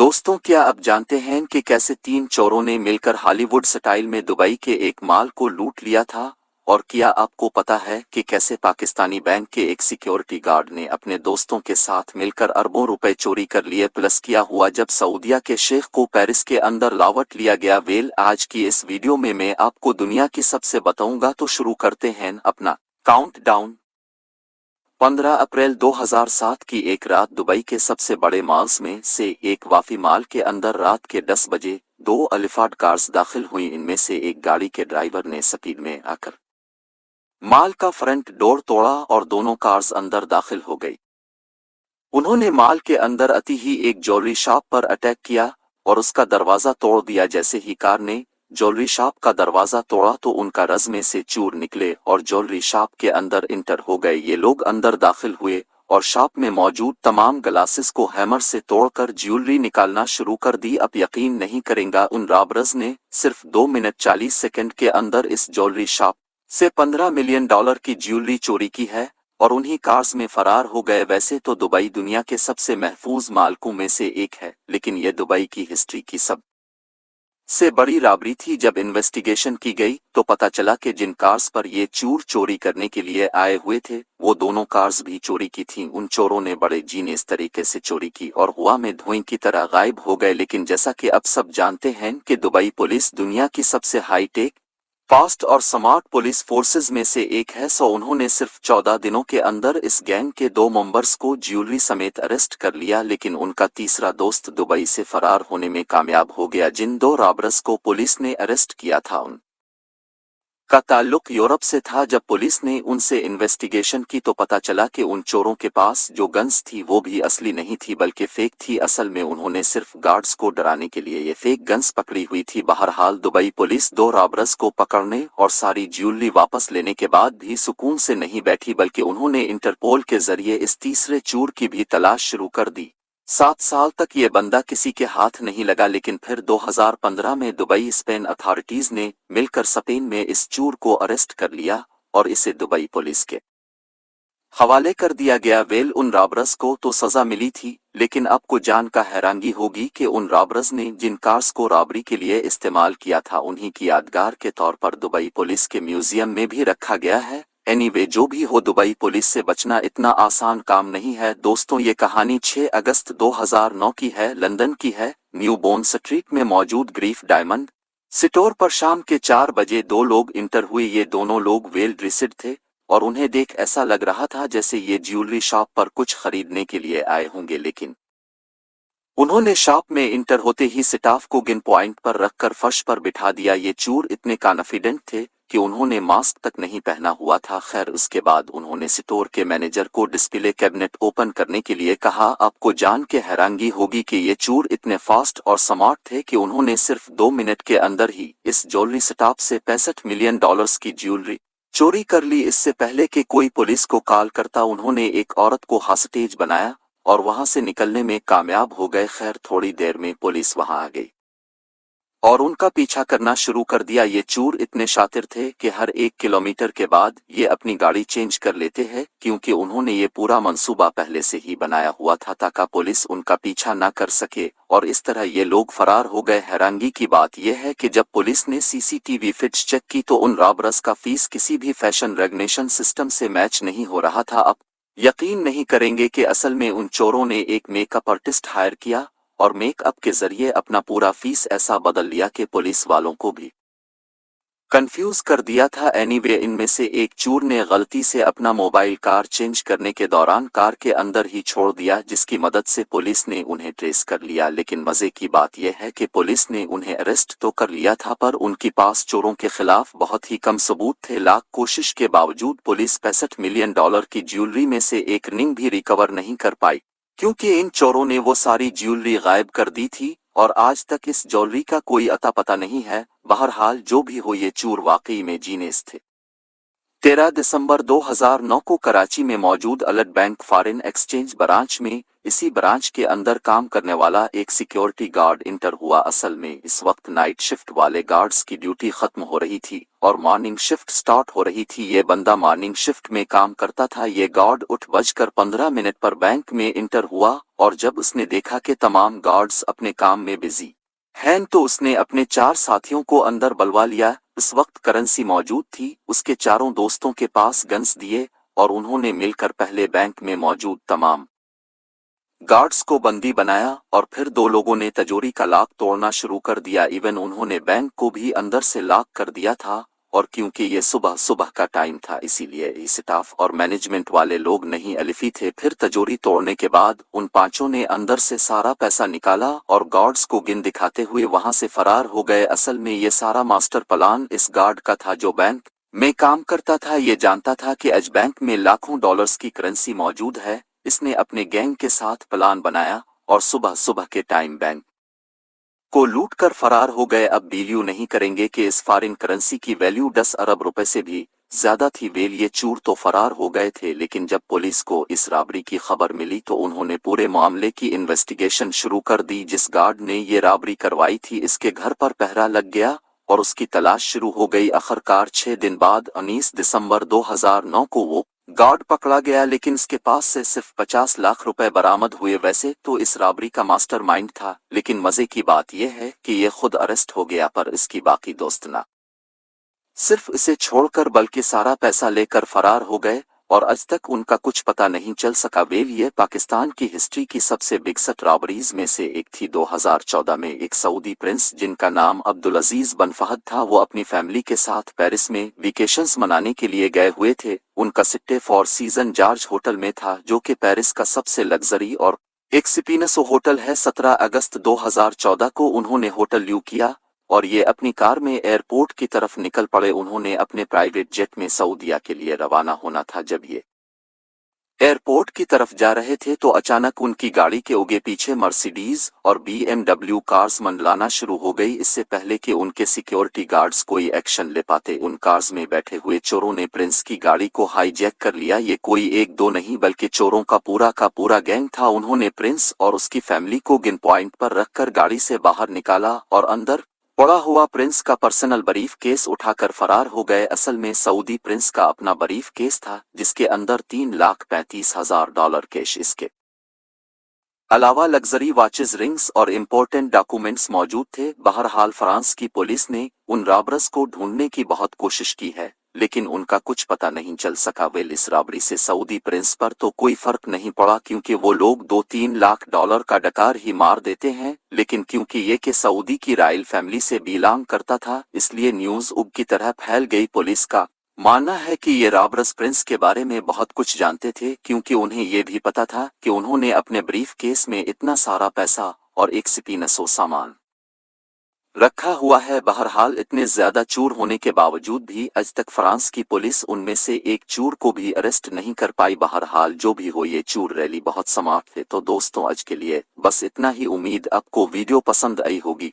दोस्तों, क्या आप जानते हैं कि कैसे तीन चोरों ने मिलकर हॉलीवुड स्टाइल में दुबई के एक मॉल को लूट लिया था? और क्या आपको पता है कि कैसे पाकिस्तानी बैंक के एक सिक्योरिटी गार्ड ने अपने दोस्तों के साथ मिलकर अरबों रुपए चोरी कर लिए? प्लस किया हुआ जब सऊदीया के शेख को पेरिस के अंदर लावट लिया गया। आज की इस वीडियो में मैं आपको दुनिया की सबसे बताऊंगा। तो शुरू करते हैं अपना काउंटडाउन। 15 अप्रैल 2007 की एक रात दुबई के सबसे बड़े मॉल्स में से एक वाफी मॉल के अंदर रात के 10 बजे दो एलिफांट कार्स दाखिल हुई। इनमें से एक गाड़ी के ड्राइवर ने स्पीड में आकर मॉल का फ्रंट डोर तोड़ा और दोनों कार्स अंदर दाखिल हो गई। उन्होंने मॉल के अंदर आती ही एक ज्वेलरी शॉप पर अटैक किया और उसका दरवाजा तोड़ दिया। जैसे ही कार ने ज्वेलरी शॉप का दरवाजा तोड़ा तो उनका रज़्मे से चूर निकले और ज्वेलरी शॉप के अंदर इंटर हो गए। ये लोग अंदर दाखिल हुए और शॉप में मौजूद तमाम ग्लासेस को हैमर से तोड़कर ज्वेलरी निकालना शुरू कर दी। अब यकीन नहीं करेंगे, उन रॉबर्स ने सिर्फ 2 मिनट 40 सेकंड के अंदर इस ज्वेलरी शॉप से $15 मिलियन की ज्वेलरी चोरी की है और उन्हीं कार्स में फरार हो गए। वैसे तो दुबई दुनिया के सबसे महफूज मालकों में से एक है, लेकिन यह दुबई की हिस्ट्री की सबसे बड़ी रॉबरी थी। जब इन्वेस्टिगेशन की गई तो पता चला कि जिन कार्स पर ये चोर चोरी करने के लिए आए हुए थे वो दोनों कार्स भी चोरी की थीं। उन चोरों ने बड़े जीनियस तरीके से चोरी की और हवा में धुएं की तरह गायब हो गए। लेकिन जैसा कि अब सब जानते हैं कि दुबई पुलिस दुनिया की सबसे हाई टेक, फास्ट और स्मार्ट पुलिस फोर्सेज में से एक है। उन्होंने सिर्फ 14 दिनों के अंदर इस गैंग के 2 मेंबर्स को ज्वेलरी समेत अरेस्ट कर लिया। लेकिन उनका तीसरा दोस्त दुबई से फरार होने में कामयाब हो गया। जिन 2 रॉबर्स को पुलिस ने अरेस्ट किया था उन का ताल्लुक यूरोप से था। जब पुलिस ने उनसे इन्वेस्टिगेशन की तो पता चला कि उन चोरों के पास जो गन्स थी वो भी असली नहीं थी बल्कि फेक थी। असल में उन्होंने सिर्फ गार्ड्स को डराने के लिए ये फेक गन्स पकड़ी हुई थी। बहरहाल दुबई पुलिस 2 रॉबर्स को पकड़ने और सारी ज्वेलरी वापस लेने के बाद भी सुकून से नहीं बैठी, बल्कि उन्होंने इंटरपोल के जरिए इस तीसरे चोर की भी तलाश शुरू कर दी। 7 साल तक ये बंदा किसी के हाथ नहीं लगा, लेकिन फिर 2015 में दुबई स्पेन अथॉरिटीज ने मिलकर स्पेन में इस चोर को अरेस्ट कर लिया और इसे दुबई पुलिस के हवाले कर दिया गया। उन रॉबर्स को तो सजा मिली थी, लेकिन आपको जानकर हैरानगी होगी कि उन रॉबर्स ने जिन कार्स को रॉबरी के लिए इस्तेमाल किया था उन्हीं की यादगार के तौर पर दुबई पुलिस के म्यूजियम में भी रखा गया है। जो भी हो, दुबई पुलिस से बचना इतना आसान काम नहीं है। दोस्तों, ये कहानी 6 अगस्त 2009 की है, लंदन की है। न्यू बोर्न स्ट्रीट में मौजूद ग्रीफ डायमंड स्टोर पर शाम के 4 बजे 2 लोग इंटर हुए। ये दोनों लोग वेल ड्रेस्ड थे और उन्हें देख ऐसा लग रहा था जैसे ये ज्वेलरी शॉप पर कुछ खरीदने के लिए आए होंगे। लेकिन उन्होंने शॉप में इंटर होते ही स्टाफ को गन पॉइंट पर रखकर फर्श पर बिठा दिया। ये चोर इतने कॉन्फिडेंट थे कि उन्होंने मास्क तक नहीं पहना हुआ था। खैर, उसके बाद उन्होंने स्टोर के मैनेजर को डिस्प्ले कैबिनेट ओपन करने के लिए कहा। आपको जान के हैरानगी होगी कि ये चोर इतने फास्ट और स्मार्ट थे कि उन्होंने सिर्फ 2 मिनट के अंदर ही इस ज्वेलरी शॉप से $65 मिलियन की ज्वेलरी चोरी कर ली। इससे पहले कि कोई पुलिस को कॉल करता उन्होंने एक औरत को हॉस्टेज बनाया और वहां से निकलने में कामयाब हो गए। खैर, थोड़ी देर में पुलिस वहां आ गई और उनका पीछा करना शुरू कर दिया। ये चोर इतने शातिर थे कि हर 1 किलोमीटर के बाद ये अपनी गाड़ी चेंज कर लेते हैं, क्योंकि उन्होंने ये पूरा मंसूबा पहले से ही बनाया हुआ था ताकि पुलिस उनका पीछा ना कर सके और इस तरह ये लोग फरार हो गए। हैरानगी की बात यह है कि जब पुलिस ने सीसीटीवी फुटेज चेक की तो उन रॉबर्स का फेस किसी भी फैशन रिकग्निशन सिस्टम से मैच नहीं हो रहा था। अब यकीन नहीं करेंगे कि असल में उन चोरों ने एक मेकअप आर्टिस्ट हायर किया और मेकअप के जरिए अपना पूरा फेस ऐसा बदल लिया कि पुलिस वालों को भी कंफ्यूज कर दिया था। इनमें से एक चोर ने गलती से अपना मोबाइल कार चेंज करने के दौरान कार के अंदर ही छोड़ दिया, जिसकी मदद से पुलिस ने उन्हें ट्रेस कर लिया। लेकिन मजे की बात यह है कि पुलिस ने उन्हें अरेस्ट तो कर लिया था, पर उनके पास चोरों के खिलाफ बहुत ही कम सबूत थे। लाख कोशिश के बावजूद पुलिस $65 मिलियन की ज्वेलरी में से एक रिंग भी रिकवर नहीं कर पाई, क्योंकि इन चोरों ने वो सारी ज्वेलरी गायब कर दी थी और आज तक इस ज्वेलरी का कोई अता पता नहीं है। बहरहाल जो भी हो, ये चोर वाकई में जीनियस थे। 13 दिसंबर 2009 को कराची में मौजूद alert bank foreign exchange branch में इसी ब्रांच के अंदर काम करने वाला एक सिक्योरिटी गार्ड इंटर हुआ। असल में इस वक्त नाइट शिफ्ट वाले गार्ड्स की ड्यूटी खत्म हो रही थी और मॉर्निंग शिफ्ट स्टार्ट हो रही थी। ये बंदा मॉर्निंग शिफ्ट में काम करता था। ये गार्ड 8:15 पर बैंक में इंटर हुआ और जब उसने देखा कि तमाम गार्ड्स अपने काम में बिजी हैं तो उसने अपने 4 साथियों को अंदर बुलवा लिया। इस वक्त करेंसी मौजूद थी। उसके चारों दोस्तों के पास गन्स दिए और उन्होंने मिलकर पहले बैंक में मौजूद तमाम गार्ड्स को बंदी बनाया और फिर 2 लोगों ने तिजोरी का लॉक तोड़ना शुरू कर दिया। इवन उन्होंने बैंक को भी अंदर से लॉक कर दिया था और क्योंकि ये सुबह सुबह का टाइम था इसीलिए स्टाफ और मैनेजमेंट वाले लोग नहीं अलिफी थे। फिर तिजोरी तोड़ने के बाद उन 5 ने अंदर से सारा पैसा निकाला और गार्ड्स को गिन दिखाते हुए वहां से फरार हो गए। असल में ये सारा मास्टर प्लान इस गार्ड का था जो बैंक में काम करता था। ये जानता था कि आज बैंक में लाखों डॉलर्स की करेंसी मौजूद है। इसने अपने गैंग के साथ प्लान बनाया और सुबह सुबह के टाइम बैंक को लूट कर फरार हो गए। अब बिलीव नहीं करेंगे कि इस फॉरेन करेंसी की वैल्यू 10 अरब रुपए से भी ज्यादा थी। वेल ये चोर तो फरार हो गए थे लेकिन जब पुलिस को इस रॉबरी की खबर मिली तो उन्होंने पूरे मामले की इन्वेस्टिगेशन शुरू कर दी। जिस गार्ड ने ये रॉबरी करवाई थी इसके घर पर पहरा लग गया और उसकी तलाश शुरू हो गई। आखिरकार 6 दिन बाद 19 दिसंबर 2009 को वो गार्ड पकड़ा गया लेकिन इसके पास से सिर्फ 50 लाख रुपए बरामद हुए। वैसे तो इस रॉबरी का मास्टरमाइंड था लेकिन मजे की बात यह है कि ये खुद अरेस्ट हो गया पर इसकी बाकी दोस्त ना सिर्फ इसे छोड़कर बल्कि सारा पैसा लेकर फरार हो गए और आज तक उनका कुछ पता नहीं चल सका। वेल ये पाकिस्तान की हिस्ट्री की सबसे बिगेस्ट रॉबरीज में से एक थी। 2014 में एक सऊदी प्रिंस जिनका नाम अब्दुल अजीज बिन फहद था वो अपनी फैमिली के साथ पेरिस में वेकेशंस मनाने के लिए गए हुए थे। उनका सिट्टे फोर सीजन जॉर्ज होटल में था जो कि पेरिस का सबसे लग्जरी और एक्सपीनियसो होटल है। 17 अगस्त 2014 को उन्होंने होटल ल्यू किया और ये अपनी कार में एयरपोर्ट की तरफ निकल पड़े। उन्होंने अपने प्राइवेट जेट में सऊदीया के लिए रवाना होना था। जब ये एयरपोर्ट की तरफ जा रहे थे तो अचानक उनकी गाड़ी के आगे पीछे मर्सिडीज और BMW कार्स मंडलाना शुरू हो गई। इससे पहले कि उनके सिक्योरिटी गार्ड्स कोई एक्शन ले पाते उन कार्स में बैठे हुए चोरों ने प्रिंस की गाड़ी को हाईजैक कर लिया। ये कोई 1-2 नहीं बल्कि चोरों का पूरा गैंग था। उन्होंने प्रिंस और उसकी फैमिली को गिन पॉइंट पर रखकर गाड़ी से बाहर निकाला और अंदर पड़ा हुआ प्रिंस का पर्सनल बरीफ केस उठाकर फरार हो गए। असल में सऊदी प्रिंस का अपना बरीफ केस था जिसके अंदर $3,35,000 कैश इसके अलावा लग्जरी वॉचेस रिंग्स और इम्पोर्टेंट डॉक्यूमेंट्स मौजूद थे। बहरहाल फ्रांस की पुलिस ने उन रॉबर्स को ढूंढने की बहुत कोशिश की है लेकिन उनका कुछ पता नहीं चल सका। वेल इस रॉबरी से सऊदी प्रिंस पर तो कोई फर्क नहीं पड़ा क्योंकि वो लोग $2-3 लाख का डकार ही मार देते हैं लेकिन क्योंकि ये कि सऊदी की रॉयल फैमिली से बिलोंग करता था इसलिए न्यूज उग की तरह फैल गई। पुलिस का मानना है कि ये रॉबर्स प्रिंस के बारे में बहुत कुछ जानते थे क्योंकि उन्हें ये भी पता था कि उन्होंने अपने ब्रीफ केस में इतना सारा पैसा और एक स्पीनसो सामान रखा हुआ है। बहरहाल इतने ज्यादा चोर होने के बावजूद भी आज तक फ्रांस की पुलिस उनमें से एक चोर को भी अरेस्ट नहीं कर पाई। बहरहाल जो भी हो ये चोर रैली बहुत स्मार्ट थे। तो दोस्तों आज के लिए बस इतना ही। उम्मीद आपको वीडियो पसंद आई होगी।